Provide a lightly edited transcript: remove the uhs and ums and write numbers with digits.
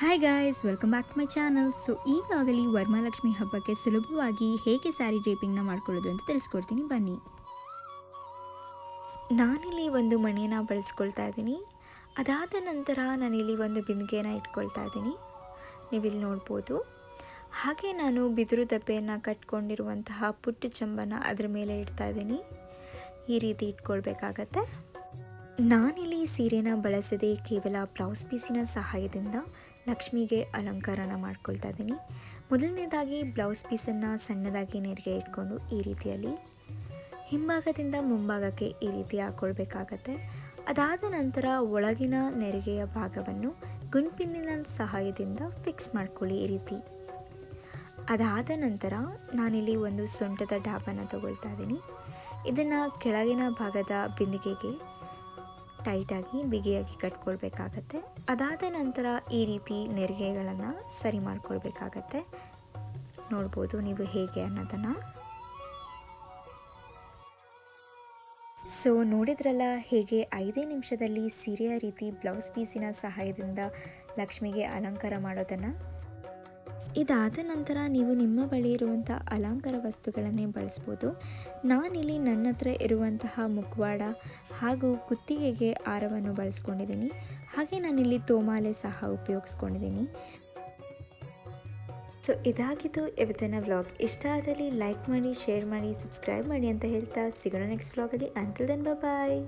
Hi guys, welcome back to my channel. So ಈ ವ್ಲಾಗಲ್ಲಿ ವರಮಹಾಲಕ್ಷ್ಮಿ ಹಬ್ಬಕ್ಕೆ ಸುಲಭವಾಗಿ ಹೇಗೆ ಸ್ಯಾರಿ ಡ್ರೇಪಿಂಗ್ನ ಮಾಡ್ಕೊಳ್ಳೋದು ಅಂತ ತಿಳಿಸ್ಕೊಡ್ತೀನಿ, ಬನ್ನಿ. ನಾನಿಲ್ಲಿ ಒಂದು ಮಣೆನ ಬಳಸ್ಕೊಳ್ತಾ ಇದ್ದೀನಿ. ಅದಾದ ನಂತರ ನಾನಿಲ್ಲಿ ಒಂದು ಬಿಂದಿಗೆನ ಇಟ್ಕೊಳ್ತಾ ಇದ್ದೀನಿ, ನೀವಿಲ್ಲಿ ನೋಡ್ಬೋದು. ಹಾಗೆ ನಾನು ಬಿದಿರು ದಬ್ಬೆಯನ್ನು ಕಟ್ಕೊಂಡಿರುವಂತಹ ಪುಟ್ಟ ಚಂಬನ ಅದರ ಮೇಲೆ ಇಡ್ತಾ ಇದ್ದೀನಿ. ಈ ರೀತಿ ಇಟ್ಕೊಳ್ಬೇಕಾಗತ್ತೆ. ನಾನಿಲ್ಲಿ ಸೀರೆನ ಬಳಸದೆ ಕೇವಲ ಬ್ಲೌಸ್ ಪೀಸಿನ ಸಹಾಯದಿಂದ ಲಕ್ಷ್ಮಿಗೆ ಅಲಂಕಾರನ ಮಾಡ್ಕೊಳ್ತಾ ಇದ್ದೀನಿ. ಮೊದಲನೇದಾಗಿ ಬ್ಲೌಸ್ ಪೀಸನ್ನು ಸಣ್ಣದಾಗಿ ನೆರಿಗೆ ಇಟ್ಕೊಂಡು ಈ ರೀತಿಯಲ್ಲಿ ಹಿಂಭಾಗದಿಂದ ಮುಂಭಾಗಕ್ಕೆ ಈ ರೀತಿ ಹಾಕ್ಕೊಳ್ಬೇಕಾಗತ್ತೆ. ಅದಾದ ನಂತರ ಒಳಗಿನ ನೆರಿಗೆಯ ಭಾಗವನ್ನು ಗುಂಪಿನ ಸಹಾಯದಿಂದ ಫಿಕ್ಸ್ ಮಾಡ್ಕೊಳ್ಳಿ ಈ ರೀತಿ. ಅದಾದ ನಂತರ ನಾನಿಲ್ಲಿ ಒಂದು ಸೊಂಟದ ಡಾಬನ್ನು ತಗೊಳ್ತಾ ಇದ್ದೀನಿ. ಇದನ್ನು ಕೆಳಗಿನ ಭಾಗದ ಬಿಂದಿಗೆಗೆ ಟೈಟಾಗಿ ಬಿಗಿಯಾಗಿ ಕಟ್ಕೊಳ್ಬೇಕಾಗತ್ತೆ. ಅದಾದ ನಂತರ ಈ ರೀತಿ ನೆರಿಗೆಗಳನ್ನು ಸರಿ ಮಾಡ್ಕೊಳ್ಬೇಕಾಗತ್ತೆ. ನೋಡ್ಬೋದು ನೀವು ಹೇಗೆ ಅನ್ನೋದನ್ನು. ಸೊ ನೋಡಿದ್ರಲ್ಲ ಹೇಗೆ 5 ನಿಮಿಷದಲ್ಲಿ ಸೀರೆಯ ರೀತಿ ಬ್ಲೌಸ್ ಪೀಸಿನ ಸಹಾಯದಿಂದ ಲಕ್ಷ್ಮಿಗೆ ಅಲಂಕಾರ ಮಾಡೋದನ್ನು. ಇದಾದ ನಂತರ ನೀವು ನಿಮ್ಮ ಬಳಿ ಇರುವಂಥ ಅಲಂಕಾರ ವಸ್ತುಗಳನ್ನೇ ಬಳಸ್ಬೋದು. ನಾನಿಲ್ಲಿ ನನ್ನ ಹತ್ರ ಇರುವಂತಹ ಮುಖವಾಡ ಹಾಗೂ ಕುತ್ತಿಗೆಗೆ ಹಾರವನ್ನು ಬಳಸ್ಕೊಂಡಿದ್ದೀನಿ. ಹಾಗೆ ನಾನಿಲ್ಲಿ ತೋಮಾಲೆ ಸಹ ಉಪಯೋಗಿಸ್ಕೊಂಡಿದ್ದೀನಿ. ಸೊ ಇದಾಗಿದ್ದು ಇವತ್ತಿನ ವ್ಲಾಗ್. ಇಷ್ಟ ಆದಲ್ಲಿ ಲೈಕ್ ಮಾಡಿ, ಶೇರ್ ಮಾಡಿ, ಸಬ್ಸ್ಕ್ರೈಬ್ ಮಾಡಿ ಅಂತ ಹೇಳ್ತಾ ಸಿಗೋಣ ನೆಕ್ಸ್ಟ್ ವ್ಲಾಗಲ್ಲಿ. ಅಂಟಿಲ್ ದೆನ್ ಬಾಯ್.